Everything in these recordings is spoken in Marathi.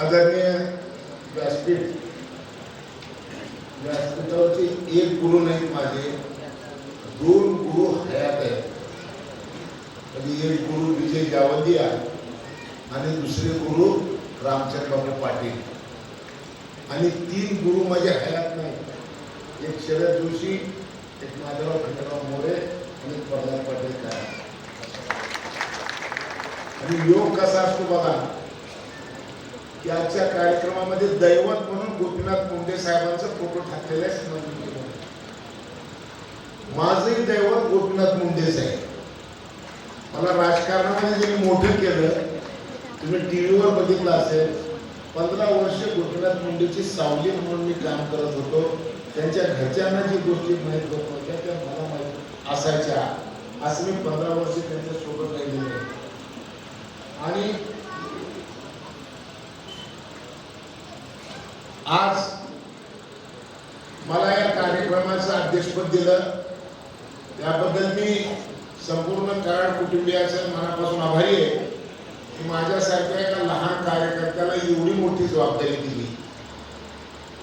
आदरणीय व्यासपीठ, व्यासपीठावरचे एक गुरु नाहीत माझे, दोन गुरु हयात आहेत. म्हणजे एक गुरु विजय जावंदिया आणि दुसरे गुरु रामचंद्र बाबू पाटील आणि तीन गुरु माझे हयात नाही. एक शरद जोशी, एक माधवराव खंडेराव मोरे आणि एक प्रल्हाद पाटील काय. आणि योग कसा असतो बघा, की आजच्या कार्यक्रमामध्ये दैवत म्हणून गोपीनाथ मुंडे साहेबांचा फोटो टाकलेला आहे. माझंही दैवत गोपीनाथ मुंडे साहेब. मला राजकारणामध्ये ज्यांनी मोठं केलं, तुम्ही टीव्हीवर बघितलं असेल, 15 वर्ष गोपीनाथ मुंडेची सावली म्हणून मी काम करत होतो. त्यांच्या घरच्यांना जी गोष्टी माहीत होत नव्हत्या त्या मला माहीत असायच्या. असं मी 15 वर्ष त्यांच्या सोबत राहिलेले. आणि आज मला या कार्यक्रमाचं अध्यक्षपद दिलं, त्याबद्दल मी संपूर्ण कराड कुटुंबियांचं मनापासून आभारी आहे की माझ्यासारख्या एका लहान कार्यकर्त्याला एवढी मोठी जबाबदारी दिली.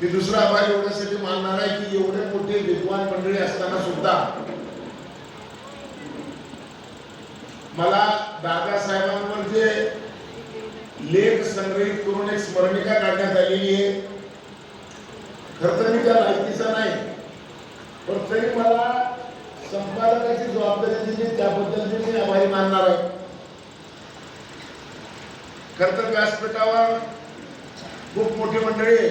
मी दुसरा आभार एवढ्यासाठी मानणार आहे की एवढे मोठे विद्वान मंडळी असताना सुद्धा मला दादासाहेबांवर जे लेख संग्रहित करून एक स्मरणिका काढण्यात आलेली आहे, खरं तर मी त्या लायकीचा नाही, पण तरी मला संपादकाची जबाबदारी दिली, त्याबद्दल मी आभारी मानणार आहे. खरं तर व्यासपीठावर खूप मोठी मंडळी आहे.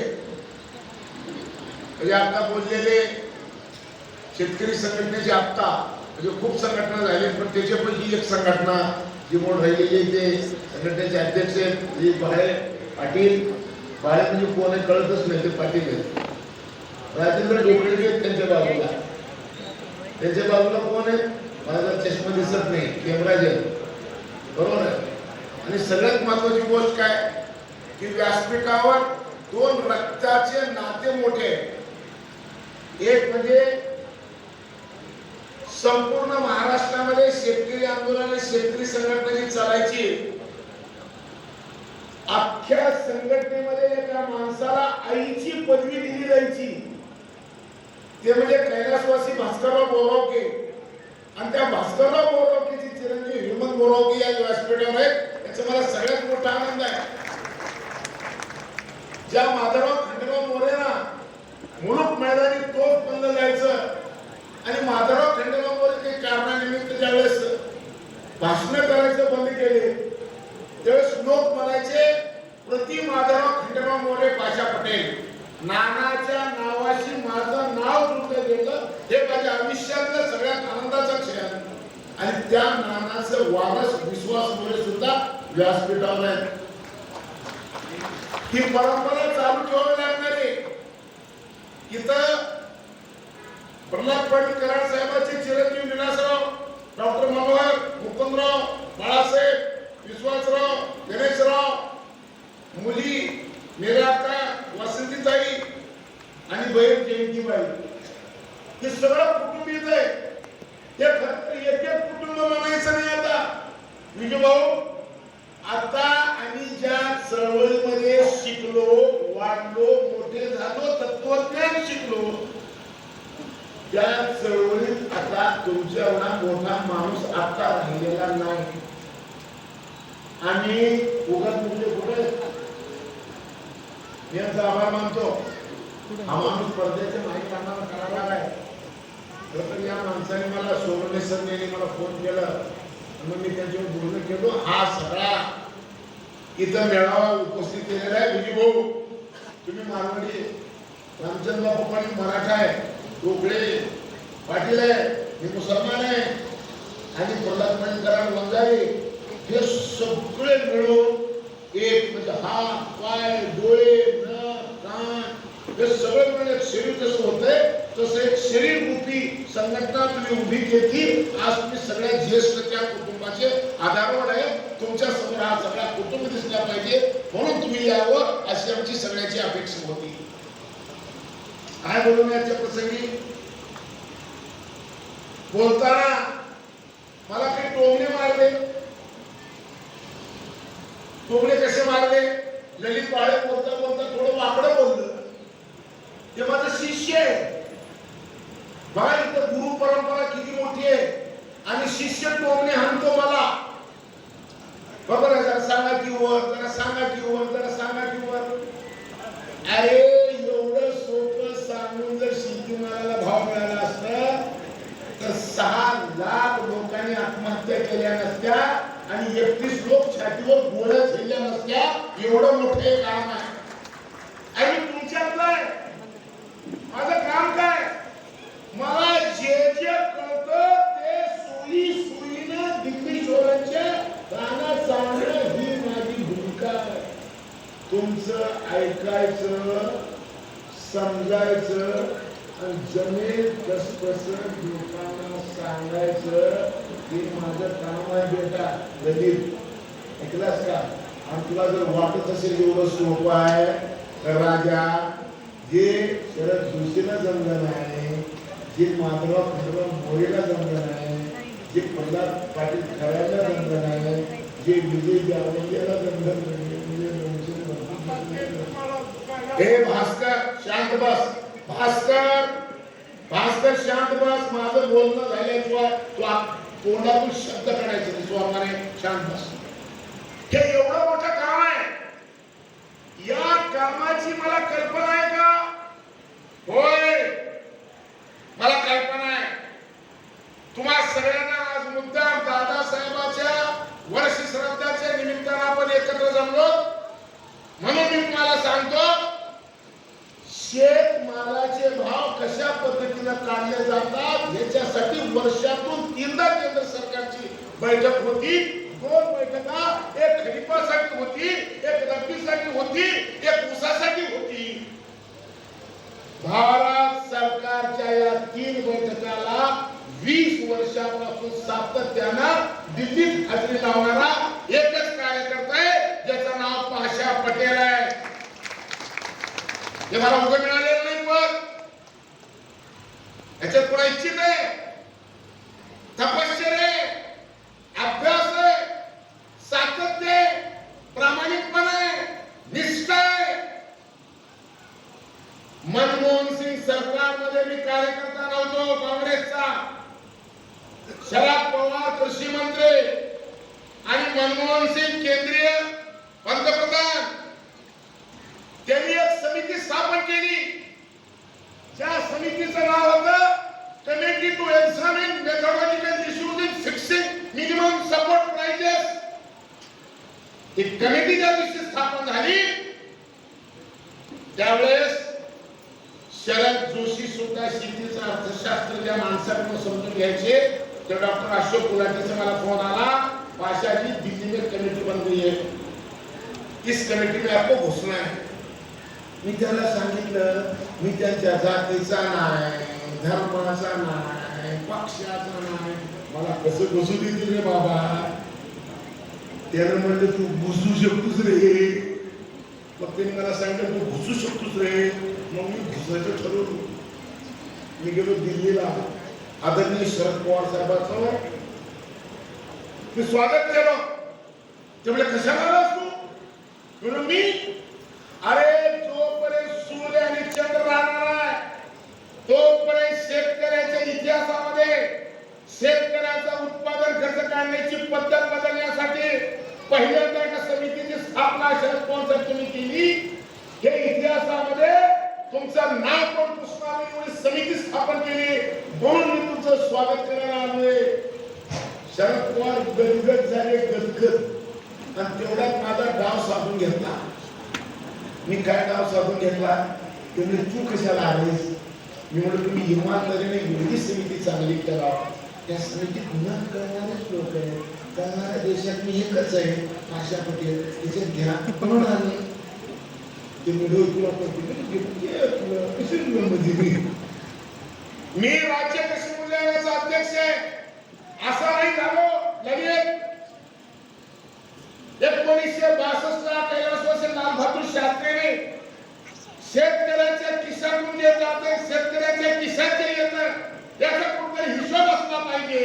म्हणजे आता बोललेले शेतकरी संघटनेचे आत्ता म्हणजे खूप संघटना झाली, पण त्याच्यापैकी एक संघटना जी मोड राहिलेली ते संघटनेचे अध्यक्ष आहेत बाळे पाटील. बाळे म्हणजे कोण आहे कळतच नाही, ते पाटील आहेत. राजेंद्र ढोकळे आहेत त्यांच्या बाजूला. त्यांच्या बाजूला कोण आहे, माझा चष्मा दिसत नाही, केमराज आहे, बरोबर आहे. आणि सगळ्यात महत्वाची गोष्ट काय की व्यासपीठावर दोन रक्ताचे नाते मोठे. एक म्हणजे संपूर्ण महाराष्ट्रामध्ये शेतकरी आंदोलन, शेतकरी संघटना जी चालायची, अख्ख्या संघटनेमध्ये एका माणसाला आईची पदवी दिली जायची, ते म्हणजे कैलासवासी भास्करराव बोरावके. आणि त्या भास्करराव बोरावकेची चिरंजीव हेमंत बोरावके या व्यासपीठावर आहेत, याचा मला सगळ्यात मोठा आनंद आहे. ज्या माधवराव खंडेराव मोरेना मुलूक मैदानी तोफ बंद जायचं आणि माधवराव खंडेराव मोरे काही कारणानिमित्त ज्यावेळेस भाषण करायचं बंद केले, त्यावेळेस लोक म्हणायचे प्रति माधवराव खंडेराव मोरे पाशा पटेल. नानाच्या नावाशी माझं नाव जुळलं गेलं, हे माझ्या आयुष्यातलं सगळ्यात आनंदाचा क्षण आहे. आणि त्या नानाचं वारस विश्वास मोरे सुद्धा व्यासपीठावर आहे. ही परंपरा चालू ठेवावी लागणार आहे. इथं प्रल्हाद पाटील कराड साहेबांचे चिरंजीव विलासराव, डॉक्टर मनोहर, मुकुंदराव, बाळासाहेब, विश्वासराव, गणेशराव, मुली मेराका, वसंतीताई आणि बहीण जयंतीबाई, हे सगळं कुटुंब इथं आहे. हे फक्त एक एक कुटुंब म्हणायचं नाही. आता विजू भाऊ, आता आम्ही ज्या चळवळीमध्ये शिकलो, वाढलो, मोठे झालो, तत्वज्ञान शिकलो, त्या चळवळीत आता तुमच्या एवढा मोठा माणूस आता राहिलेला नाही. आम्ही उगाच म्हणजे कुठे यांचा आभार मानतो. हा माणूस स्पर्धेच्या माहिती आम्हाला करावा आहे. तर या माणसाने मला सोनवणे सर यांनी मला फोन केला, मग मी त्यांच्यावर बोलणं केलो. हा सगळा इथं मेळावा उपस्थित केलेला आहे. विजय भाऊ, तुम्ही मारवाडी, रामचंद्र बापू पाटील मराठा आहे, ढोकळे पाटील आहे, मी मुसलमान आहे, आणि प्रल्हाद पाटील कराड वंजारी, हे सगळे मिळून एक म्हणजे हात, पाय, डोळे, नाक, कान, हे सगळं मिळून एक शरीर कसं होतंय, तसं एक शरीर रूपी संघटना तुम्ही उभी केली. आज तुम्ही सगळ्या ज्येष्ठ त्या कुटुंबाचे आधारवड आहे. तुमच्या समोर हा सगळा कुटुंब दिसला पाहिजे, म्हणून तुम्ही यावं अशी आमची सगळ्याची अपेक्षा होती. काय बोलून याच्या प्रसंगी बोलताना मला काही टोमणे मारले. टोमणे कसे मारले ललित पाळे बोलता बोलता थोडं वाकडं बोललं. ते माझं शिष्य आहे. बघा इथं गुरु परंपरा किती मोठी आहे आणि शिष्य टोमणे हाणतो मला. बरोबर आहे. जरा सांगा की वर, जरा सांगा की वर, जरा सांगा की वर. अरे एवढं सोपं सांगून जर शेतीमालाला भाव मिळाला असता तर 6 लाख लोकांनी आत्महत्या केल्या नसत्या आणि 31 लोक छातीवर गोळ्या झेलल्या नसत्या. एवढं मोठं हे काम आहे. आणि तुमच्यातलं आहे. माझं काम काय? मला जे जे कळतं ते सुईनं दिल्ली चोरांच्या कानात सांगणं ही माझी भूमिका आहे. तुमचं ऐकायचं, समजायचं आणि जमेल कसं लोकांना सांगायचं हे माझं काम आहे बेटा. ललित ऐकलास का? आणि तुला जर वाटत असेल एवढं सोपं आहे तर राजा, जे शरद जोशीला जमलं नाही, जे माधवराव खंडराव मोरेला जमलं नाही, जे प्रल्हाद पाटील खऱ्याला जमलं नाही, जे विजय जावडेकरला जमलं नाही. हे भास्कर शांत बस. भास्कर शांत बस. माझं बोलणं झाल्याशिवाय तू तोंडातून शब्द काढायचे नाही. स्वामाने शांत बस. हे एवढं मोठं काम आहे. या कामाची मला कल्पना आहे का? होय, मला कल्पना आहे. तुम्हा सगळ्यांना आज मुद्दाम दादासाहेबांच्या वर्ष श्राद्धाच्या निमित्तानं आपण एकत्र जमलो. म्हणून मी तुम्हाला सांगतो, शेतमालाचे भाव कशा पद्धतीने काढले जातात याच्यासाठी वर्षातून 3दा केंद्र सरकारची बैठक होती. 2 बैठका, एक खरीपासाठी होती, एक रब्बीसाठी होती, एक ऊसासाठी होती. भारत सरकारच्या या 3 बैठकाला 20 वर्षापासून सातत्यानं दिल्लीत हजेरी लावणारा एकच कार्यकर्ता आहे ज्याचं नाव पाशा पटेल आहे. हे मला उभं मिळालेलं नाही. पण याच्यात कोणा इच्छित आहे? तपश्चर्या आहे, अभ्यास आहे, सातत्य आहे, प्रामाणिकपणा आहे, निष्ठा आहे. मनमोहन सिंग सरकारमध्ये मी कार्यकर्ता नव्हतो काँग्रेसचा. शरद पवार कृषी मंत्री आणि मनमोहन सिंग केंद्रीय पंतप्रधान, त्यांनी एक समिती स्थापन केली. त्या समितीचं नाव होतं committee to examine methodological issues in fixing minimum support prices. ही कमिटी ज्या दिवशी स्थापन झाली त्यावेळेस शरद जोशी सुद्धा शेतीचं अर्थशास्त्र ज्या माणसाकडून समजून घ्यायचे ते डॉक्टर अशोक गुलाटीचा मला फोन आला, पाशाजी दिल्ली में कमेटी बन गई है, इस कमेटी में आपको घुसना है. मी त्याला सांगितलं, मी त्यांच्या जातीचा नाही, धर्माचा नाही, पक्षाचा नाही, मला कसं घुसू देतील रे बाबा. त्यानं म्हणलं तू घुसू शकतोस रे. मग त्यांनी मला सांगितलं तू घुसू शकतोस रे. मग मी घुसायचं ठरवलं. मी गेलो दिल्लीला. आदरणीय शरद पवार साहेबांचं मी स्वागत केलं. ते म्हणजे कशाला आलास तू? म्हणून मी, अरे जोपर्यंत सूर्य आणि चंद्र राहणार आहे तोपर्यंत शेतकऱ्याच्या इतिहासामध्ये शेतकऱ्याचा उत्पादन खर्च काढण्याची पद्धत बदलण्यासाठी पहिल्यांदा एका समितीची स्थापना शरद पवार साहेबांनी केली. हे इतिहासामध्ये तुमचं नाव पण पुसणार एवढी समिती स्थापन केली. म्हणून मी तुमचं स्वागत करायला आलोय. शरद पवार गदगद झाले, गदगद. आणि तेवढ्यात माझा डाव साधून घेतला. मी काय डाव साधून घेतला? तुम्ही तू कशाला आलीस? मी म्हणलं तुम्ही इमानदारीने एवढी समिती चांगली करा. त्या समितीत न करणारेच लोक आहेत. करणाऱ्या देशात मी एकच आहे, पाशा पटेल. त्याच्यात घ्या म्हणून आले. ते व्हिडिओ तुला मी राज्य कृषी मूल्यांकनाचा अध्यक्ष आहे असं नाही झालो. लगेच 1962 ला कैलासवासी लालबहादूर शास्त्रीने शेतकऱ्याच्या खिशातून जे जाते शेतकऱ्याच्या खिशात जे येतं याचा कुठला हिशोब असला पाहिजे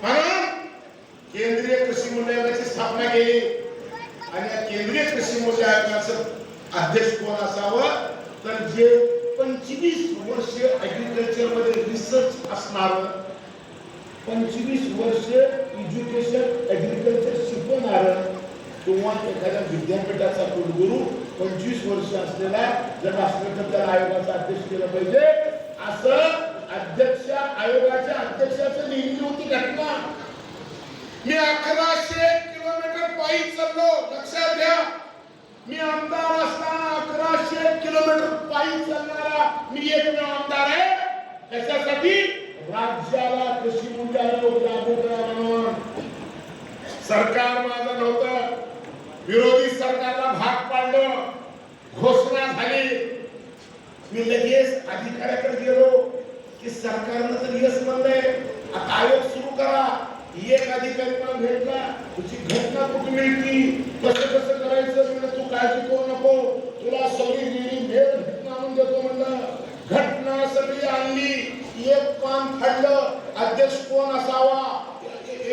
म्हणून केंद्रीय कृषी मूल्यांकनाची स्थापना केली. आणि या केंद्रीय कृषी मूल्य आयोगाचं अध्यक्ष कोण असावं तर जे 25 वर्ष ऍग्रिकल्चर मध्ये रिसर्च असणार, 25 वर्ष एज्युकेशन ऍग्रिकल्चर शिकवणार किंवा एखाद्या विद्यापीठाचा कुलगुरू 25 वर्ष असलेला जर असलं तर त्या आयोगाचा अध्यक्ष केला पाहिजे, असं अध्यक्ष आयोगाच्या अध्यक्षाचं नेमली होती घटना. मी 1100 किलोमीटर पायी चाललो, लक्षात घ्या. मी आमदार असताना 1100 किलोमीटर पायी चालणारा मी एकमेव आमदार आहे. कशासाठी? राज्याला कृषी मूल्य आयोग लागू करा म्हणून. सरकार माझं नव्हतं, विरोधी सरकारला भाग पाडलं, घोषणा झाली. मी लगेच अधिकाऱ्याकडे गेलो की सरकारनं तर यश म्हणलंय, आता आयोग सुरू करा. एक अधिकारी मला भेटला, तुझी घटना कुठे मिळती, कसं कसं करायचं, म्हणजे तू काळजी करू नको, तुला सगळी मेल घटना आणून देतो म्हणलं. घटना सगळी आणली, एक पान फाडलं. अध्यक्ष कोण असावा,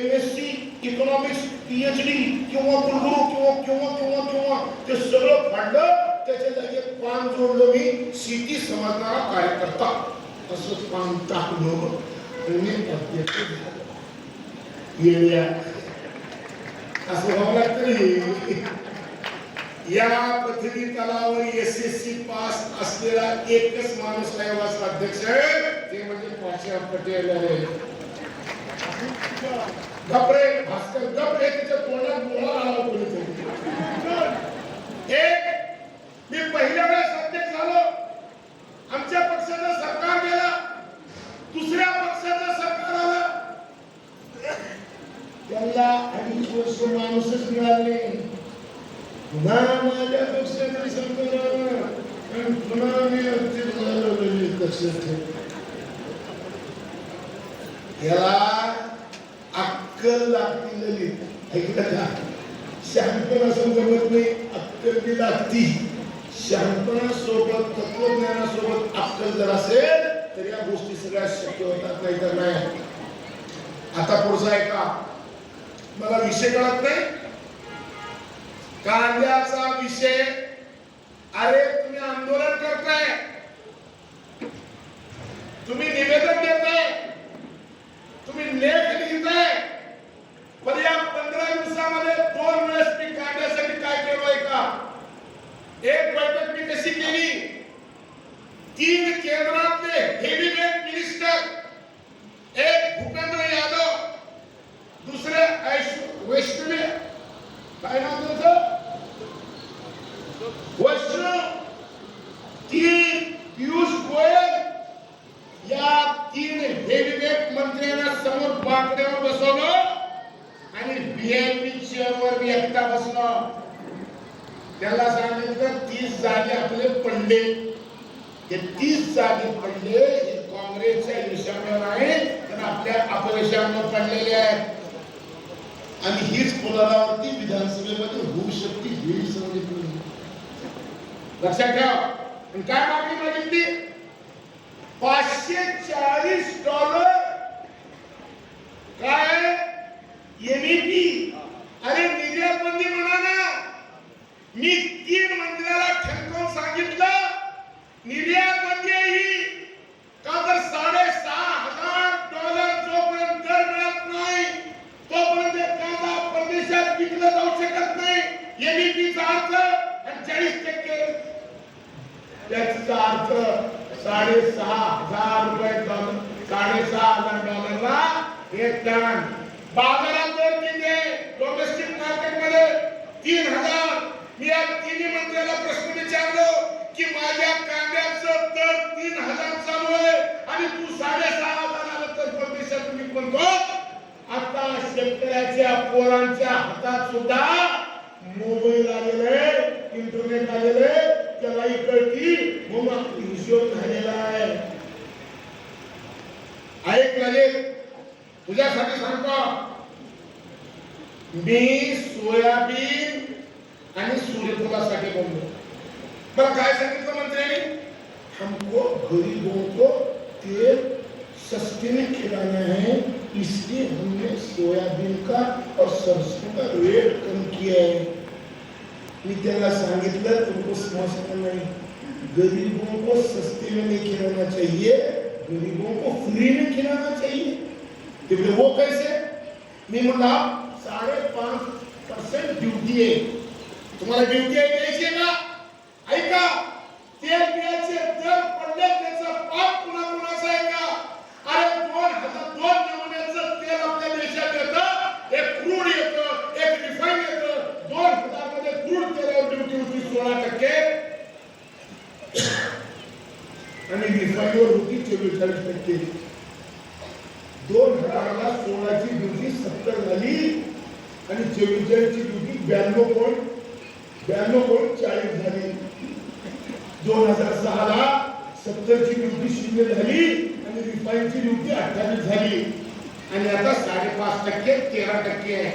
MSc इकॉनॉमिक्स PhD किंवा कुलगुरू किंवा किंवा किंवा किंवा ते सगळं फाडलं. त्याच्या जागी एक पान जोडलं मी, शेती समजणारा कार्यकर्ता असं पान टाकलं आणि अध्यक्ष झालं. येड्या असं व्हावं लागतं. या पृथ्वी तलावर SSC पास असलेला एकच माणूस आयोगाचा अध्यक्ष आहे, ते म्हणजे पाशा पटेल आहे. गपरे भास्कर गपरे, त्याच्या तोंडात बोला आला कोणीतरी. मी पहिल्या वेळेस अध्यक्ष झालो, आमच्या पक्षाचं सरकार गेला, दुसऱ्या पक्षाचं सरकार आलं, त्याला 2.5 वर्ष माणूसच मिळाले. पुन्हा माझ्या पक्षाचं सरकार आलं आणि पुन्हा मी अध्यक्ष झालो. याला अक्कल लागती ललित, ऐकलं का? शहाणपणा जमत नाही, अक्कल बी लागती. शहाणपणासोबत तत्वज्ञानासोबत अक्कल जर असेल तर या गोष्टी सगळ्या शक्य होतात, नाही तर नाही. आता पुढचा आहे का, मला विषय कळत नाही. कांद्याचा विषय. अरे तुम्ही आंदोलन करताय, तुम्ही निवेदन देताय, तुम्ही लेख लिहिताय, पण या 15 दिवसामध्ये 2 वेळेस मी कांद्यासाठी काय केलंय का? एक बैठक मी कशी केली, 3 केंद्रातले हेवीवेट मिनिस्टर, एक भूपेंद्र यादव, दुसरे वैष्णवी, काय नाव त्याचं, वैष्णव, 3 पियुष गोयल, या 3 हेवीवेट मंत्र्यांना समोर बाकड्यावर बसवलं आणि VIP चेअरवर मी एकटा बसलो. त्याला सांगितलं 30 जागे आपले पडले, ते 30 जागे पडले हे काँग्रेसच्या यशामुळे आहे, तर आपल्या अपयशामुळे पडलेले आहेत. आणि हीच पुनरावृत्ती विधानसभेमध्ये होऊ शकते, ही सांगितलं. लक्षात ठेवा. आणि काय मागणी मागितली? $540 काय MEP. अरे निर्यात बंदी म्हणा ना. मी 3 मंत्र्याला ठणकावून सांगितलं निर्यात बंदी आहे ही, का तर $6,500 जोपर्यंत दर मिळत नाही तोपर्यंत कांदा परदेशात विकला जाऊ शकत नाही. MEPचा अर्थ आणि 40% त्याचा अर्थ $6,500 $6,500 एक टन. बाजारात दर किती आहे डोमेस्टिक मार्केट मध्ये? 3,000. मी या 3 मंत्र्याला प्रश्न विचारलो की माझ्या कांद्याचं दर 3,000 चालू आहे आणि तू 6,500 तर परदेशात तुम्ही म्हणतो. आता शेतकऱ्याच्या पोरांच्या हातात सुद्धा मोबाईल आलेले, इंटरनेट आलेले, त्यालाही कळती म्हणून हिशोब झालेला आहे. ऐक ललित, तुझ्यासाठी सांगतो, मी सोयाबीन आणि सूर्यफुलासाठी बोललो. मला काय सांगितलं मंत्र्यांनी? हमको गरीबों को तेल सस्ते में खिलाना है, इसलिए हमने सोयाबीन का और सरसों का रेट कम किया है. मी त्याला सांगितलं तुमको समझना नहीं, गरीबों को सस्ते में नहीं खिलाना चाहिए, गरीबों को फ्री में खिलाना चाहिए। तो बोले वो कैसे? मी म्हणला 5.5% ड्यूटी आहे, तुम्हाला ड्यूटी आहे द्यायची का? ऐका, तेल बियाचे दर पडले त्याचा पाप पुन्हा कुणाचा आहे का? अरे 2 नमुन्याचं तेल आपल्या देशात येतं, एक क्रूड येतं, एक रिफाईन येतं, 2000 मध्ये क्रूड तेलावर ड्यूटी होती 16% आणि रिफाईनवर होती 44%। 2000ला 16 ची ड्यूटी 70 झाली आणि 44 ची ड्यूटी 92.40 झाली। 2006 ला 70 ची ड्यूटी 0 झाली आणि रिफाईनची ड्यूटी 28 झाली आणि आता 5.5% 13% आहे।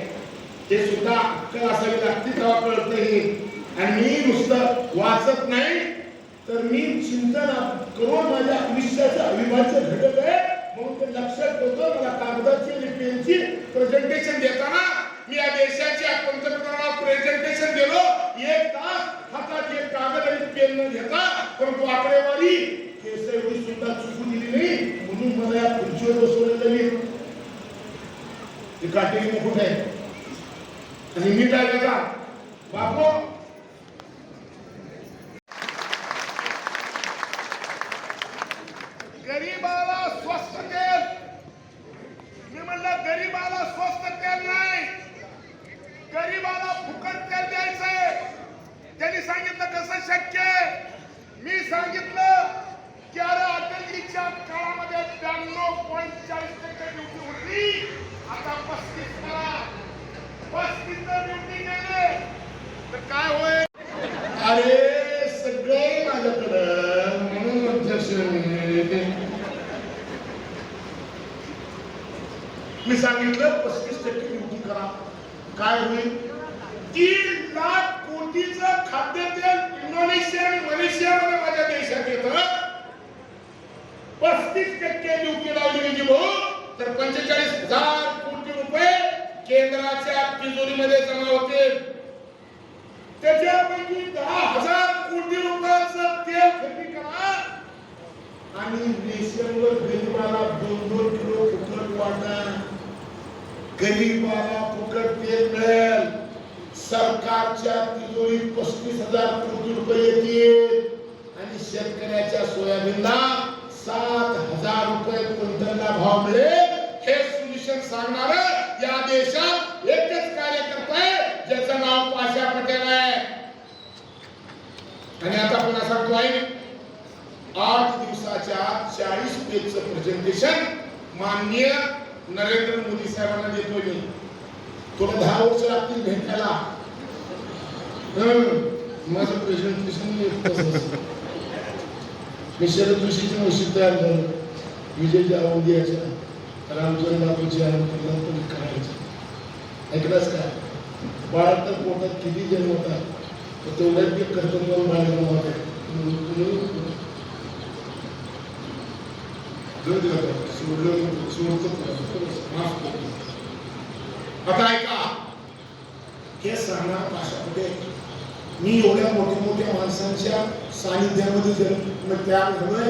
ते सुद्धा अक्कल असावी लागते तेव्हा कळतं हे। आणि मी नुसतं वाचत नाही तर मी चिंतन करून माझ्या आयुष्याचा अविभाज्य घटक आहे म्हणून ते लक्षात ठेवतो। मला कागदाची आणि पेनची प्रेझेंटेशन देताना मी या देशाच्या पंतप्रधानाला प्रेझेंटेशन दिलो, 1 तास हातात एक कागद आणि पेन न घेता, परंतु आकडेवारी केस एवढी सुद्धा चुकू दिली नाही म्हणून मला या खुर्चीवर बसवलेलं मी ते काटेरी मुकुट आहे आणि मी काय करता बापू गरीबाला स्वस्त तेल, मी म्हणलं गरीबाला स्वस्त तेल नाही, गरीबाला फुकट तेल द्यायचंय। त्यांनी सांगितलं कसं शक्य आहे? मी सांगितलं की अरे अटलजीच्या काळामध्ये 92.40% ड्युटी होती, आता 35 करा, 35 ड्युटी केले तर काय होईल? अरे सगळे माझ्याकडं म्हणून अध्यक्ष मी सांगितलं 35% ड्युटी करा, काय होईल? 3 लाख कोटीचं खाद्यतेल इंडोनेशिया आणि मलेशियामध्ये माझ्या देशात येतं, 35% ड्युटी लावली गेली भाऊ तर 45,000 कोटी रुपये केंद्राच्या तिजोरीमध्ये जमा होते। त्याच्यापैकी 10,000 कोटी रुपयाचं तेल खरेदी करा आणि रेशनवर गरीबाला 2-2 किलो फुकट वाटा, गरीबाला फुकट तेल मिळेल। सरकारच्या तिजोरीत 35,000 कोटी रुपये येतील आणि शेतकऱ्याच्या सोयाबीनला 7,000 रुपये क्विंटलला भाव मिळेल। हे सोल्युशन सांगणार या देशात एकच कार्यकर्ता आहे ज्याचं नाव पाशा पटेल आहे। आणि आता पुन्हा सांगतो आहे 8 दिवसाच्या 40 पेजचं प्रेझेंटेशन माननीय नरेंद्र मोदी साहेबांना देतोय मी। तुला 10 वर्ष लागतील भेटायला। माझं प्रेझेंटेशन मी शरद जोशीची मशीद तयार झालं, विजय जावंदीयाच्या रामचंद्र बापूची आनंद करायचं। ऐकलास का? बाळात तर पोटात किती जन्म होता तर तेवढ्यात मी कर्तव्य बाळगणं होतं। आता ऐका, हे सांगणार पाशा पटेल, मी एवढ्या मोठ्या माणसांच्या सानिध्यामध्ये जन्म तयार झालोय।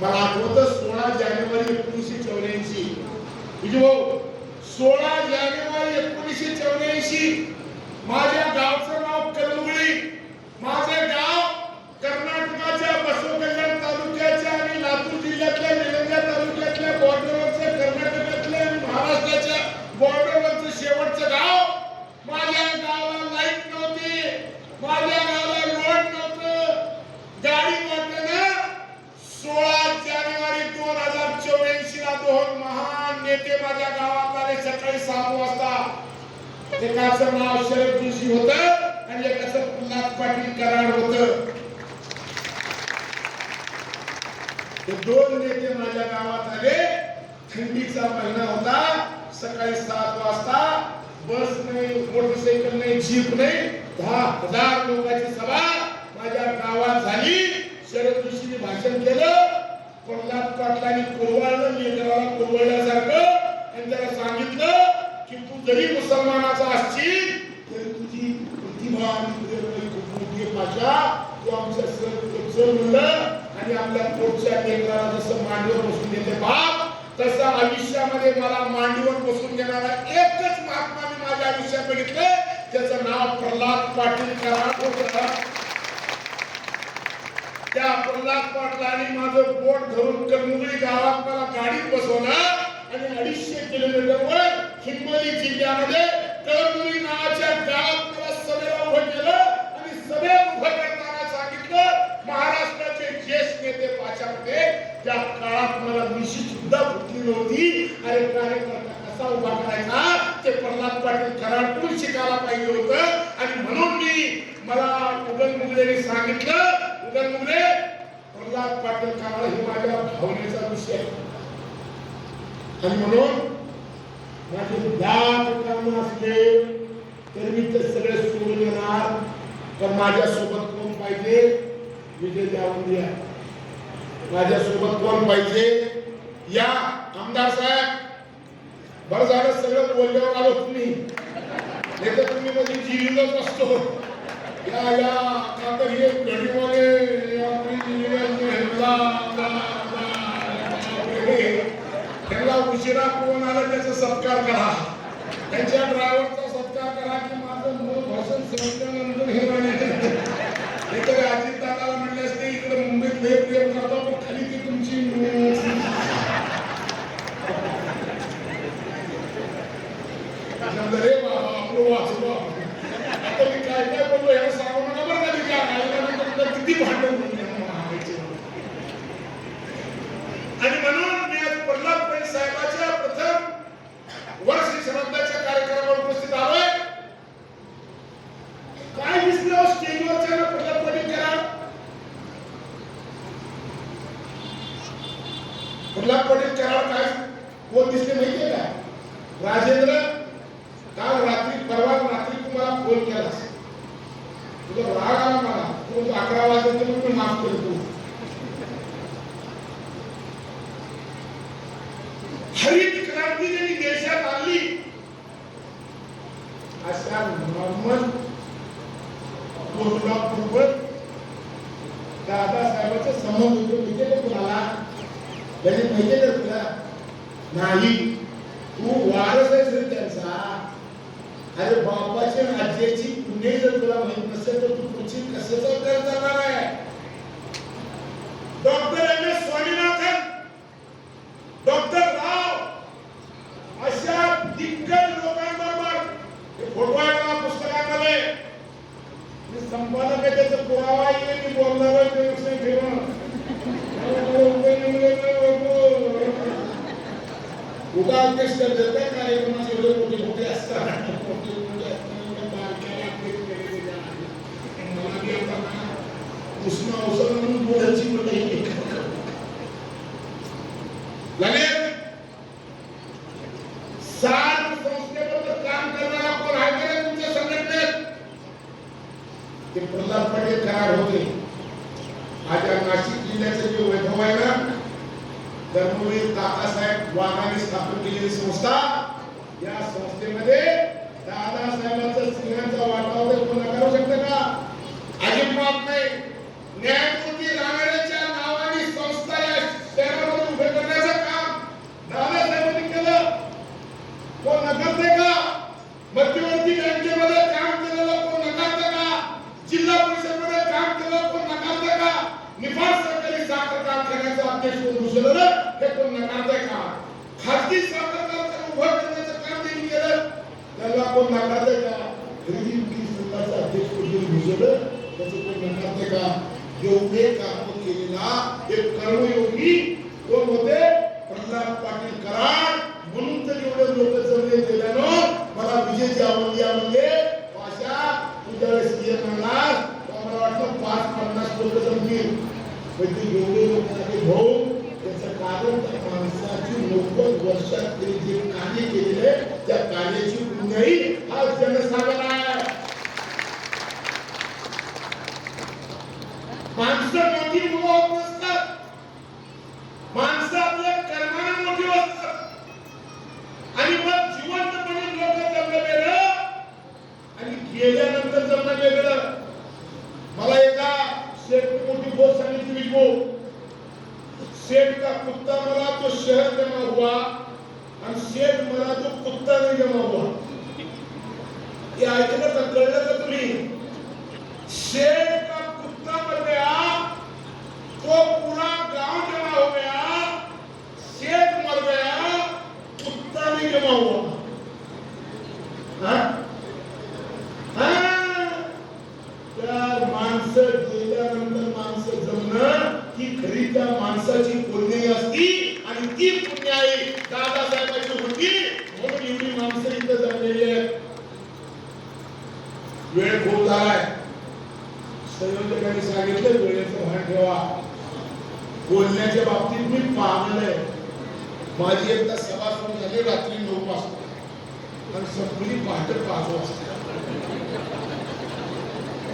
मला आठवतं 16 जानेवारी 1984 विजय भाऊ, 16 जानेवारी 1984 माझ्या गावचं नाव करमुळी। माझे गाव कर्नाटकाच्या बसव कल्याण तालुक्याच्या आणि लातूर जिल्ह्यातल्या निलंगा तालुक्यातल्या बॉर्डरवरचं, कर्नाटकातल्या आणि महाराष्ट्राच्या बॉर्डरवरचं शेवटचं गाव। माझ्या गावाला लाईट नव्हती, माझ्या गावाला रोड नव्हतं, गाडी वाटणं। 16 जानेवारी 2084 ला 2 महान नेते माझ्या गावात आले सकाळी 7 वाजता। एकाचं नाव शरद जोशी होतं आणि एकाचं प्रल्हाद पाटील कराड होतं। हे 2 नेते माझ्या गावात आले, थंडीचा महिना होता, सकाळी 7 वाजता, बस नाही, मोटरसायकल नाही, जीप नाही, 10,000 लोकांची सभा माझ्या गावात झाली। शरद जोशीने भाषण केलं, प्रल्हाद पाटलांनी कुरवाळलं, लेकराला कुरवाळल्यासारखं, आणि त्याला सांगितलं की तू जरी मुसलमानाचा असशील तरी तुझी प्रतिभा आणि भाषा तू आमच्या सर म्हणलं आणि आपल्या पोटच्या लेकराला जसं मांडीवर बसून देते बाप तसं आयुष्यामध्ये मला मांडीवर बसून देणारा एकच महात्मा मी माझ्या आयुष्यात बघितले त्याचं नाव प्रल्हाद पाटील कराड होतं. त्या प्रल्हाद पाटलांनी माझं बोट धरून कलमुरी गावात मला गाडीत बसवलं आणि 250 किलोमीटरवर हिंगोली जिल्ह्यामध्ये कलमुरी नावाच्या गावात मला सभेला उभं केलं आणि सभेत उभं करताना सांगितलं महाराष्ट्राचे ज्येष्ठ नेते पाचापटे त्या काळात मला मिशी सुद्धा फुटली नव्हती. अरे कार्यकर्ता कसा उभा करायचा ते प्रल्हाद पाटील कराडकडून शिकायला पाहिजे होतं आणि म्हणून मला उगल मुगलेने सांगितलं उगल मुगले प्रल्हाद पाटील कराड ही माझ्या भावनेचा विषय आहे आणि म्हणून माझे लाख काम असले तर मी ते सगळे सोडून येणार. पण माझ्यासोबत कोण पाहिजे? विजय द्या. माझ्यासोबत कोण पाहिजे? या आमदार साहेब बरं झालं सगळं बोलल्यावर आलो तुम्ही नाही तर तुम्ही मध्ये जिल्ह्यात असतो. या या का तर हे घडीवाले त्यांना उशिरा कोण आला त्याचा सत्कार करा त्यांच्या ड्रायव्हरचा सत्कार करा की माझं मूळ भाषण संपल्यानंतर हे नाही तर अजित दादाला म्हणले असते इकडे मुंबईत लय प्रेम करतो पण खाली ती तुमची रे बाबा आपलं वाचलो आता मी काय काय बोललो याला सांगू नका बरं का तिच्या किती भांडण आणि म्हणून मी आज प्रल्हाद पाटील साहेबांच्या प्रथम वर्ष श्राद्धाच्या कार्यक्रमावर उपस्थित आलोय. काय दिसलं स्टेजवरच्या ना प्रल्हाद पाटील कराड? प्रल्हाद पाटील कराड काय कोण दिसले माहितीये का? राजेंद्र काल रात्री परवा रात्री तुम्हाला फोन केला तुझा राग आला मला तू 11 वाजता मी माफ करतो. हरित क्रांती ज्यांनी देशात आणली अशा नॉर्मल कोल्हापूरवर दादासाहेबांचा संबंध होतो. माहिती का तुला? त्याने माहिती का तुला? नाही तू वारस आहेस रे त्यांचा. अरे बापाची आजीची पुणे जर तुला माहित नसेल तर तू पुढची कसं करणार आहे? Doctor M S Swaminathan doctor Rao अशा दिग्गज लोकांबरोबर हे फोटो आहे मला पुस्तकामध्ये मी संपादक आहे त्याचा पुरावा आहे मी बोलणार आहे ते विषय ठेवून उगा अध्यक्ष करतात त्या कार्यक्रमाचे एवढे मोठे मोठे असतात उष्मा अवसर म्हणून बोलायची नाही लगेच सार्थ संस्थेबरोबर काम करणारा कोण आहे का तुमच्या संघटनेत? ते प्रल्हाद पाटील कराड होते. माझ्या नाशिक जिल्ह्याचे जे वैभव आहे ना धर्मवीर काकासाहेब वाघाने स्थापन केलेली संस्था या संस्थेमध्ये दादासाहेबांचा सिंहाचा वाटा वगैरे कोण करू शकतं का? अजिबात नाही. न्यायमूर्ती रानडेच्या नावाने संस्था या शहरामध्ये उभे करण्याचं काम दादासाहेबांनी केलं. कोण नकारते का? मध्यवर्ती बँकेमध्ये काम केलेलं कोण नकारते का? जिल्हा परिषदेमध्ये काम केलं कोण नकारते का? निफाड सरकारी साखर कारखान्याचा अध्यक्ष म्हणून घोषवलं हे कोण नकारते का? खाजगी साखर कारखाना उभं करण्याचं काम त्यांनी केलं त्याला कोण नकारते का? गरीब संघाचा अध्यक्ष म्हणून घोषवलं त्याचं कोण नकारते का? एवढे काम केलेला एक कर्मयोगी कोण होते? प्रल्हाद पाटील कराड. म्हणून तर एवढे लोक जमले गेल्यानं मला विजय जावलिया म्हणजे भाषा तुझ्याकडे सीएम म्हणलास मला वाटलं 5-50 लोक जमतील पण ते एवढे लोक भाऊ त्याचं कारण त्या माणसाची 90 वर्षात तरी जे कार्य केलेले त्या कार्याची पुण्याही हा जनसागर आहे. माणसं मोठी होत नसतात. माणसं आपल्या कर्माने मोठी असतात आणि मग जिवंतपणे लोक जमलं वेगळं आणि गेल्यानंतर जमलं वेगळं. मला शहर जमा हुआ आणि शेख मला तो कुत्ता नहीं जमा हुआ. ये ऐकलं का, कळलं का तुम्ही? शेख का कुत्ता मर गया तो पूरा गांव जमा हो गया, शेख मर गया कुत्ता नहीं जमा हुआ. माणसं गेल्यानंतर माणसं जमणं ही खरी त्या माणसाची पुण्य असती आणि ती पुण्य आहे दादासाहेबांची होती म्हणून एवढी माणसं इथं जमलेली आहेत. वेळ खूप झालाय. संयोजकांनी सांगितलं वेळेचं भान ठेवा. बोलण्याच्या बाबतीत मी पागल आहे. माझी एकदा सभा सुरू झाली रात्री 9 वाजता आणि संपली पहाटे 5 वाजता.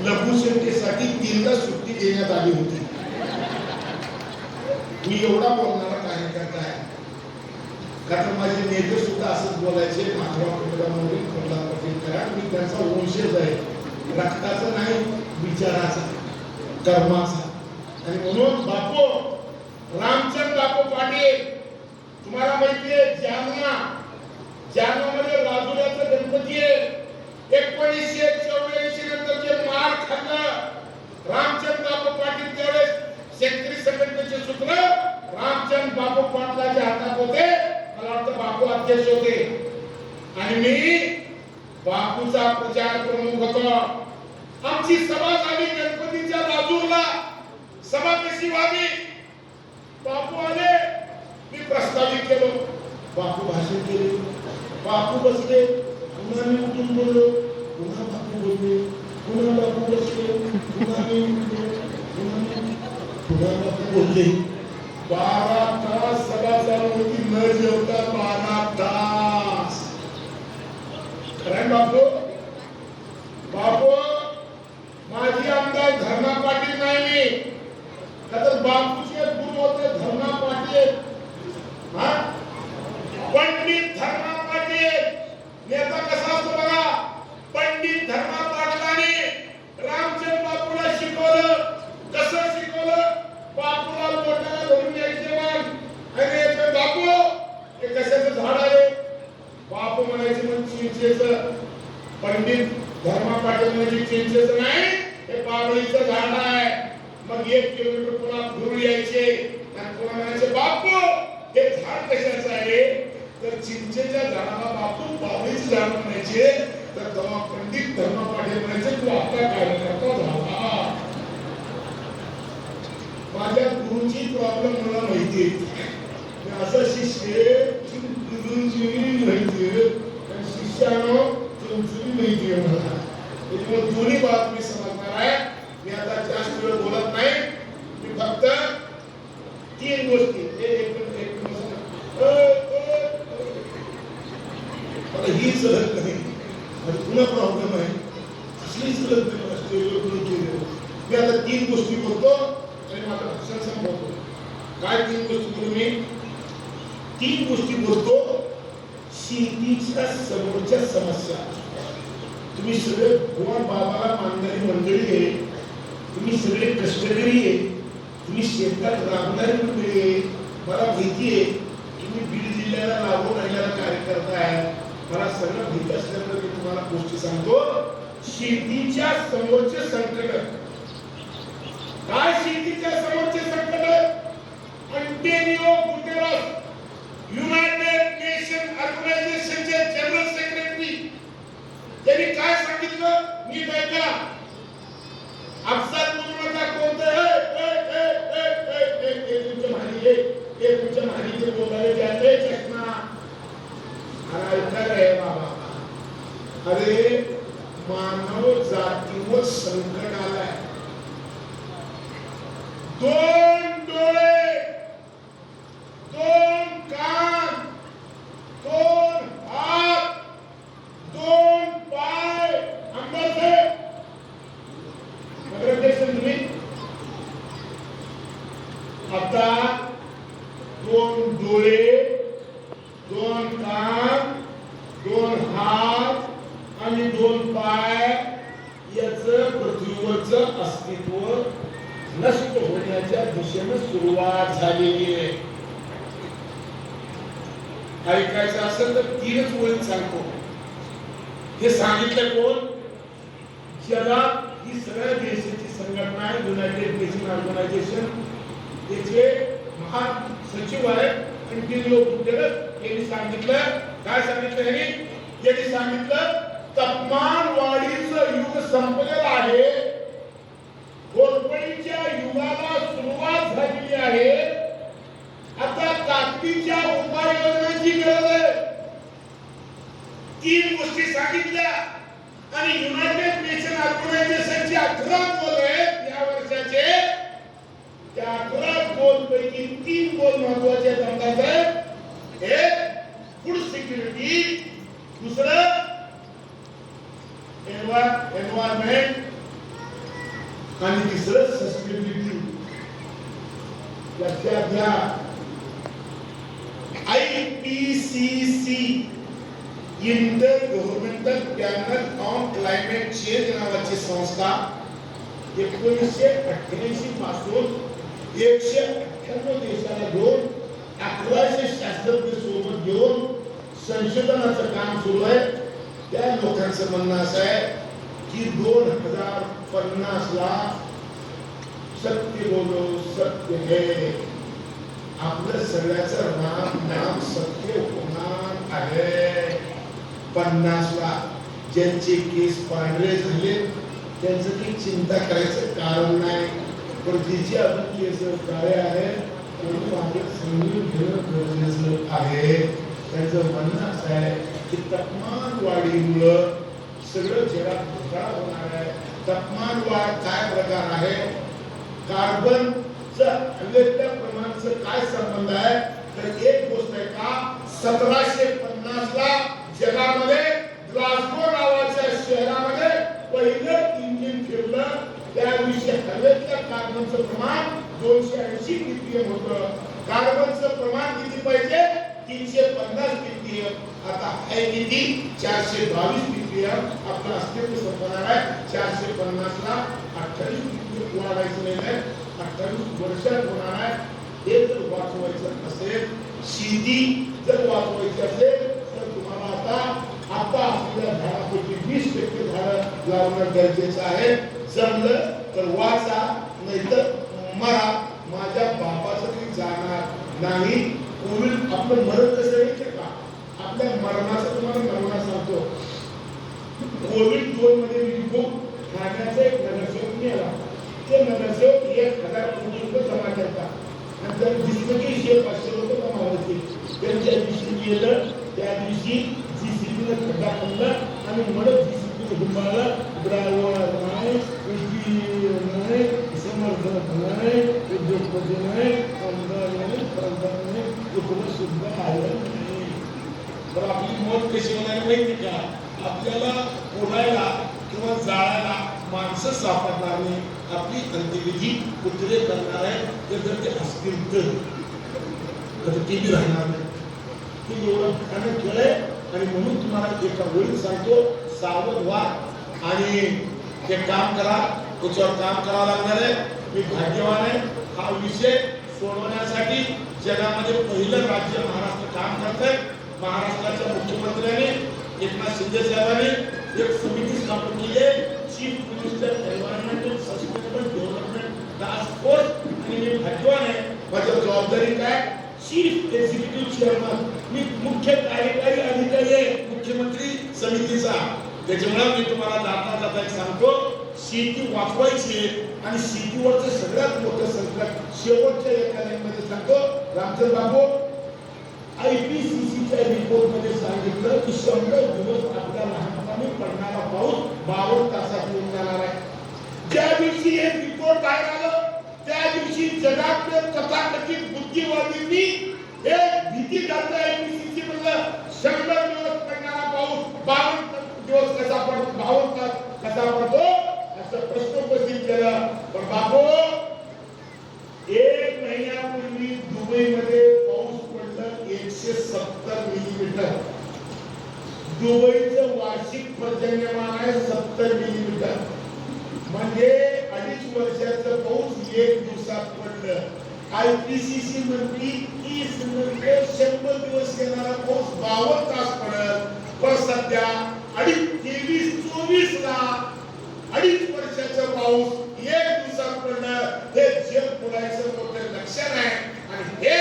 लघुशंकेसाठी 3दा सुट्टी देण्यात आली होती. मी एवढा बोलणारा कार्यकर्ता आहे. कारण माझे नेते सुद्धा असंच बोलायचे, माधवा कुटुंबामध्ये प्रल्हाद पटेल करा. मी त्यांचा वंशज आहे, रक्ताचा नाही विचाराचा, कर्माचा. आणि म्हणून बापू रामचंद्र बापू पाटील, तुम्हाला माहितीये जालनामध्ये राजुऱ्याचा गणपती आहे. 1984 नंतर जे मार खाल्लं रामचंद्र बापू पाटील त्यावेळेस शेतकरी संघटनेचे सूत्र रामचंद्र बापू पाटलाच्या हातात होते. मला वाटतं बापू अध्यक्ष होते आणि मी बापूचा प्रचार प्रमुख होतो. आमची सभा झाली गणपतीच्या बाजूला. सभा कशी व्हावी, बापू आले, मी प्रस्तावित केलं, बापू भाषण केले, बापू बसले, पुन्हा मी उठून बोललो, पुन्हा बापू बोलले, पुन्हा बापू बसले, पुन्हा मी उठलो, पुन्हा बापू बोलले. 12 तास सभा चालू होती, न जेवता 12 तास. खरं बापू, बापू माझी आमदार धर्मा पाटील नाही मी, तर बापूचे गुरु होते धर्मा पाटील. पंडित धर्मा पाटील नेता कसा असतो बघा. पंडित धर्मा पाटलाने रामचंद्र बापूला शिकवलं. कसं शिकवलं? बापूला बोटाला धरून यायचे मग आणि बापू हे कशाचं झाड आहे? बापू म्हणायचे मग चिंचेचं. पंडित धर्मा पाटील म्हणजे चिंचेचं नाही, हे बाबळीचं झाड आहे. मग 1 किलोमीटर पुन्हा फिरून यायचे आणि पुन्हा म्हणायचे बापू हे झाड कशाचं आहे? तर चिंचेच्या झाडाला बापू बाबळीचं झाड म्हणायचे. तर तेव्हा पंडित धर्मा पाटील म्हणायचे तू आपला कार्यकर्ता झाला. माझ्या गुरुची प्रॉब्लेम मला माहिती आहे. असं शिष्य गुरुची माहिती आहे, शिष्यानो तुमची माहिती आहे मला. त्याच्यामुळे दोन्ही बाब मी समजणार आहे. मी आता जास्त वेळ बोलत नाही. मी फक्त 3 गोष्टी ही चलत नाही आणि पुन्हा प्रॉब्लेम आहे. असली चलत नाही. मी आता 3 गोष्टी बोलतो आणि माझं भाषण संपवतो. काय 3 गोष्टी बोलू मी? 3 गोष्टी बोलतो. शेतीच्या समोरच्या समस्या. तुम्ही सगळे भगवान बाबाला मानणारी मंडळी आहे, तुम्ही सगळे कष्टकरी आहे, तुम्ही शेतात राबणारी मंडळी आहे. मला माहिती आहे तुम्ही बीड जिल्ह्याला लागून राहिलेला कार्यकर्ता आहे. मला सगळं माहिती असल्यामुळे मी तुम्हाला गोष्टी सांगतो. शेतीच्या समोरचे संकट काय? शेतीच्या समोरचे संकट अंटोनियो गुटेरेस युनायटेड नेशन ऑर्गनायझेशनचे जनरल सेक्रेटरी त्यांनी काय सांगितलं? नीट ऐका. अफसार बोलू नका. कोणतं तुमच्या माहिती हे तुमच्या माहितीचे बोलायला द्यायचे चष्मा. अरे ऐका रे बाबा. अरे मानव जातीवर संकट आलाय. 2 डोळे, 2 कान, 2 हात, 2 पाय. अंदाज है तुम्ही आता 2 डोळे, 2 कान, 2 हात आणि 2 पाय याचं पृथ्वीवरचं अस्तित्व नष्ट होण्याच्या दिशेने सुरुवात झालेली आहे. ऐकायचं असेल तर 3च ओळीत सांगतो. हे सांगितलं कोण? जगात ही सगळ्या देशाची संघटना आहे, युनायटेड नेशन ऑर्गनायझेशन. त्याचे महासचिव आहेत आणि 3 लोक उठलेलं. यांनी सांगितलं, काय सांगितलं यांनी सांगितलं, तापमान वाढीचं युग संपलेलं आहे, घोरपडीच्या युगाला सुरुवात झालेली आहे, आता ताकदीच्या उपाययोजनांची गरज आहे. 3 गोष्टी सांगितल्या आणि युनायटेड नेशन ऑर्गनायझेशनचे 18 गोल आहेत या वर्षाचे. त्या 18 गोल पैकी 3 गोल महत्वाचे दमदार आहेत. एक फूड सिक्युरिटी, दुसरं एन्व्हायरमेंट आणि तिसरं सस्टेनेबिलिटी. लक्षात घ्या, IPCC inter governmental panel on climate change नावाची संस्था 1988 पासून 198 देशाला घेऊन 1100 शास्त्रज्ञ सोबत घेऊन संशोधनाचं काम सुरू आहे. त्या लोकांचं म्हणणं असं आहे की 2050 ला सत्य बोलो सत्य है, आपलं सगळ्याचं नाम सत्य होणार आहे. 50 ला ज्यांचे केस पांढरे झाले त्यांचं काही चिंता करायचं कारण नाही, पण जिचे अजून केस काळे आहेत त्यांनी मागे समजून घेणं गरजेचं आहे. त्यांचं म्हणणं असं आहे की तापमान वाढीमुळं सगळं जगात घोटाळा होणार आहे. तापमान वाढ काय प्रकार आहे, कार्बनचं हवेतल्या प्रमाणाचं काय संबंध आहे, तर एक गोष्ट आहे का, 1750 ला जगामध्ये ग्लासगो नावाच्या शहरामध्ये पहिलं इंजिन फिरलं. त्या दिवशी हवेतल्या कार्बनचं प्रमाण 280 ppm होतं. कार्बनचं प्रमाण किती पाहिजे, 350 ppm. आता आहे किती, 422 ppm. आपलं अस्तित्व संपणार आहे. 450 ला 28 ppm वाढायचं नाही, 28 वर्षात होणार आहे. हे जर वाचवायचं असेल, शेती जर वाचवायची असेल तर तुम्हाला आता आपल्या झाडापैकी 20% झाडं लावणं गरजेचं आहे. जमलं तर वाचा, नाहीतर मरा. माझ्या बापाचं काही जाणार नाही. कोविड आपलं मरण कसं आहे का, आपल्या मरणाचं तुम्हाला नमुना सांगतो. कोविड 2 मध्ये रिपोर्ट ठाण्याचा एक नगरसेवक मिळाला. ते नगरसेवक 1000 कोटी रुपये जमा करतात, नंतर दिसलं की 500 रुपये जमा होते. त्यांच्या दिवशी गेलं, त्या दिवशी जीसीबीला खड्डा पडला आणि मदत जीसीबी घुमाला. ड्रायव्हर नाही, नाही, समर्थक नाही, उद्योगपती नाही, आमदार नाही, खासदार नाही, कुठलं सुद्धा आलं नाही. तर आपली मत कशी होणार माहिती का, आपल्याला पोहायला किंवा जाळायला माणसं सापडणार नाही. आपली अंत्यविधी कुत्रे करणार आहे, तर जर ते असतील तर ते बी राहणार नाही. ते एवढं भयानक खेळ आहे. आणि म्हणून तुम्हाला एका वेळी सांगतो, सावध व्हा आणि ते काम करा, त्याच्यावर काम करावं लागणार आहे. मी भाग्यवान आहे, हा विषय सोडवण्यासाठी जगामध्ये पहिलं राज्य महाराष्ट्र काम करत आहे. महाराष्ट्राच्या मुख्यमंत्र्यांनी एकनाथ शिंदे साहेबांनी एक समिती स्थापन केली आहे, chief minister environmental sustainable development task force. आणि मी भाग्यवान आहे, माझी जबाबदारी काय, चीफ एक्झिक्युटिव्ह चेअरमन. मी मुख्य कार्यकारी अधिकारी आहे मुख्यमंत्री समितीचा. त्याच्यामुळे मी तुम्हाला जाता एक सांगतो, शेती वाचवायची आणि शेतीवरचं सगळ्यात मोठं संकट शेवटच्या एका लाईनमध्ये सांगतो. रामचंद्र बाबू IPCCच्या रिपोर्ट मध्ये सांगितलं की 100 दिवस आपल्या लहानपणी पडणारा पाऊस 52 तासात येऊन जाणार आहे. ज्या दिवशी हे रिपोर्ट बाहेर आलं त्या दिवशी जगातल्या तथाकथित बुद्धिवादींनी एक भीती घातली. IPCC म्हणलं 100 दिवस पडणारा पाऊस 52 दिवस कसा पडतो, 52 तास कसा पडतो असं प्रश्न उपस्थित केला. पण बापू 1 महिन्यापूर्वी दुबईमध्ये पाऊस पडलं 170 मिलीमीटर. दुबईचं वार्षिक पर्जन्यमान आहे 70 मिलीमीटर. म्हणजे 2.5 वर्षाचं पाऊस 1 दिवसात पडलं. IPCC म्हणती 30 नंतर 100 दिवस येणारा पाऊस 52 तास पडत. पण सध्या 23-24 ला 2.5 वर्षाचा पाऊस 1 दिवसात पडणं हे जग बुडायचं मोठं लक्षण आहे. आणि हे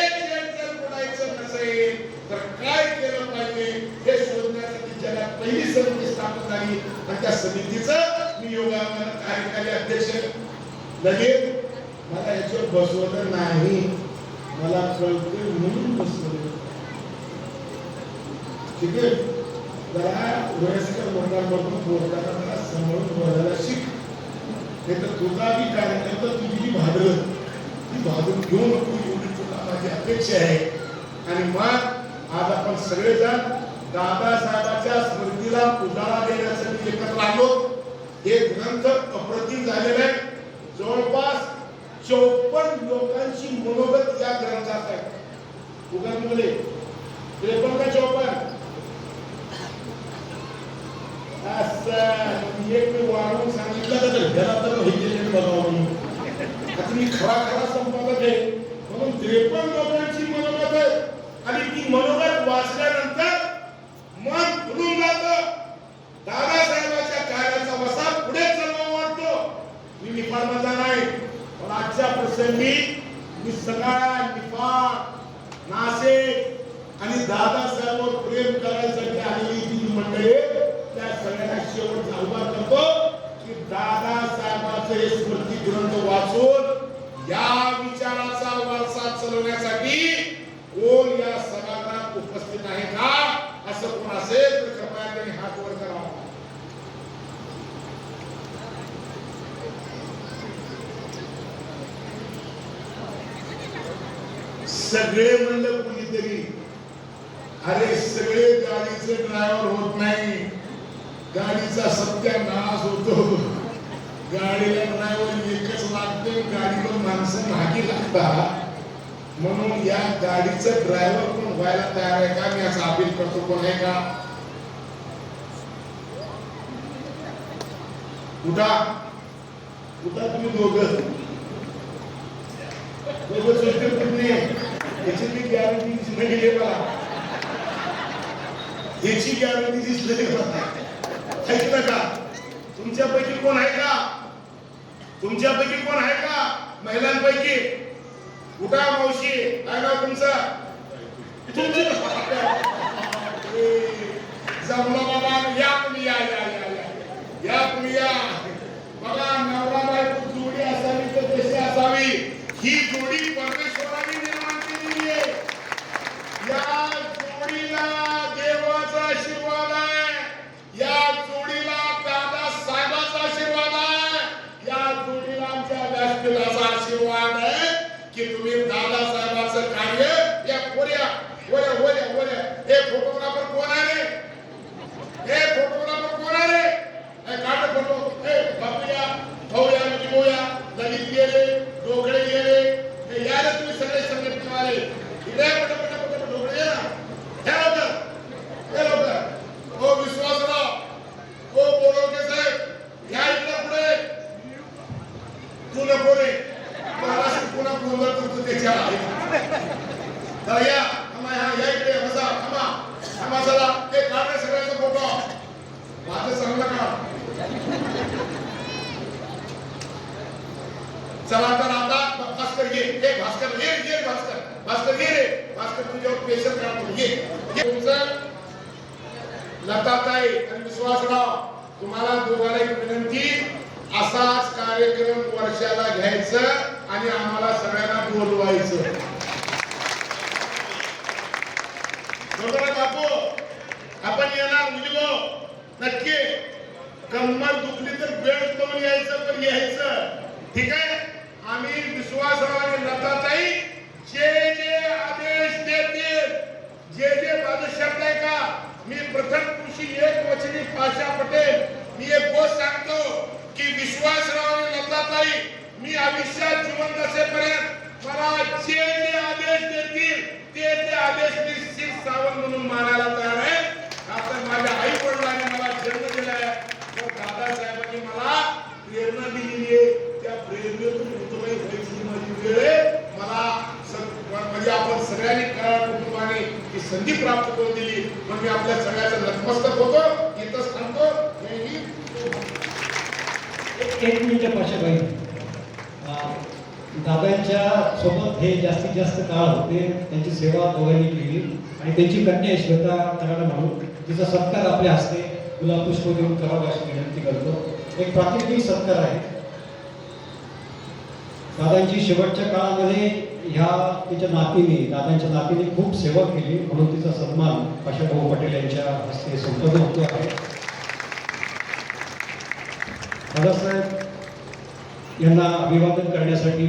जग बुडायचं नसेल तर काय केलं पाहिजे हे शोधण्यासाठी जगात पहिली समिती स्थापन झाली. आणि त्या समितीचं मी योगायोगानं कार्यकारी अध्यक्ष. लगेच मला याच्यावर बसवलं नाही, मला कळते म्हणून बसवलं. ठीक आहे, जरा वयस्कर लोकांबरोबर बोलताना जरा समोरून बोलायला शिक. नाही तर तुझा बी कार्यकर्ता तुझी जी भांडवल ती भांडून घेऊ नको एवढी तुला माझी अपेक्षा आहे. आणि मग आज आपण सगळेजण दादासाहेबांच्या स्मृतीला उजाळा देण्यासाठी एकत्र आलो. हे ग्रंथ अप्रतिम झालेले आहे. जवळपास 54 लोकांची मनोगत या ग्रंथात आहे. उगामुळे 53 का 54 असं एक मी वाढवून सांगितलं तर घरा तर हे केलेलं बघावं. आता मी खरा संपादक आहे म्हणून 53 लोकांची मनोगत आहे. आणि ती मनोगत वाचल्यानंतर मन फुलून जातं. दादासाहेबांच्या कार्याचा वसा पुढे चालवा वाटतो. मी निफाडमधला नाही, पण आजच्या प्रसंगी मी सगळ्या निफाड नाशिक आणि दादासाहेबांवर प्रेम करायसाठी आलेली जी मंडळी त्या सगळ्यांना शेवट आव्हान करतो की दादासाहेबांचे हे स्मृती ग्रंथ वाचून या विचाराचा वारसा चालवण्यासाठी कोण या सभागृहात उपस्थित आहे का? असं कोण असेल तर कृपया त्यांनी हात वर करावा. सगळे म्हणलं कुणीतरी अरे सगळे गाडीचे ड्रायव्हर होत नाही, गाडीचा सत्यानाश होतो. गाडीला ड्रायव्हर एकच लागते, गाडीवर माणसं मागे लागतात. म्हणून या गाडीचं ड्रायव्हर पण व्हायला तयार आहे का? मी असं अपील करतो. कोण आहे का? उठा उठा तुम्ही दोघं याची मी गॅरंटी दिसली मला, याची गॅरंटी दिसली मला. ऐकलं का? तुमच्यापैकी कोण आहे का? तुमच्यापैकी कोण आहे का महिलांपैकी? उठा मावशी, काय नाव तुमचं? जमला बाबा, या तुम्ही, या या या या या तुम्ही या. बघा नवरा बायको जोडी असावी तर कशी असावी? ही जोडी परमेश्वराने निर्माण केलेली आहे. या जोडीला देवाचा आशीर्वाद आहे. या जोडीला दादा साहेबांचा आशीर्वाद आहे. या जोडीला आमच्या व्यासपीठाचा आशीर्वाद आहे की तुम्ही दादा साहेबांचं कार्य या पोऱ्या वऱ्या वऱ्या वऱ्या. हे फोटोग्राफर कोण आहे? हे फोटोग्राफर कोण आहे? हे काढ फोटो. हे बापूया भाऊया म्हणजे बोया ललित गेले, डोकळे गेले, हे याला तुम्ही सगळे संघटनेवाले इकडे पट डोकळे या ना. हे लवकर हो विश्वासराव, हो बोरोके साहेब, या इकडे पुढे. तू नको रे, पुन्हा गोंधळ करतो त्याच्या. या या इकडे बसा. थांबा चला. ते काढणे सगळ्यांचा फोटो माझं चांगलं का? चला तर आता भास्कर घे. हे भास्कर ये भास्कर घे रे. भास्कर तुझ्यावर प्रेशर काढतो. ये तुमचं लताताई आणि विश्वासराव, तुम्हाला दोघांना एक विनंती, असाच कार्यक्रम वर्षाला घ्यायचं आणि आम्हाला सगळ्यांना बोलवायचं. बरोबर बापू? आपण येणार मुलीगो नक्की. कंबर दुखली तर बेड लावून यायचं, पण यायचं. ठीक आहे? आम्ही विश्वासराव आणि लताताई जे जे आदेश देतील, जे माझं शब्द आहे का, मी प्रथम कृषी एक वचनी पाशा पटेल, मी एक गोष्ट सांगतो की विश्वासराव आणि लताताई मी आयुष्यात जिवंत असेपर्यंत मला जे आदेश देतील ते आदेश मी शिर सावंत म्हणून मानायला तयार आहे. आता माझ्या आई वडिलांनी मला जन्म दिलाय, दादासाहेबांनी मला प्रेरणा दिलेली आहे. त्या प्रेरणेतून माझी वेळ मला संधी प्राप्त करून दिली. म्हणून मी आपल्या सगळ्याचं नतमस्तक होतो. इथंच थांबतो. जय हिंद. एक मिनिट पाशाबाई, दादांच्या सोबत हे जास्तीत जास्त काळ होते, त्यांची सेवा दोघांनी केली आणि त्यांची कन्या आहे श्वेता कराड म्हणून, तिचा सत्कार आपल्या हस्ते गुलाब पुष्प देऊन करावा अशी विनंती करतो. एक प्रातिनिधिक सत्कार आहे. दादांची शेवटच्या काळामध्ये ह्या तिच्या दादांच्या नातीने खूप सेवा केली म्हणून तिचा सन्मान पाशाभाऊ पटेल यांच्या हस्ते संपन्न होतो आहे. दादासाहेब यांना अभिवादन करण्यासाठी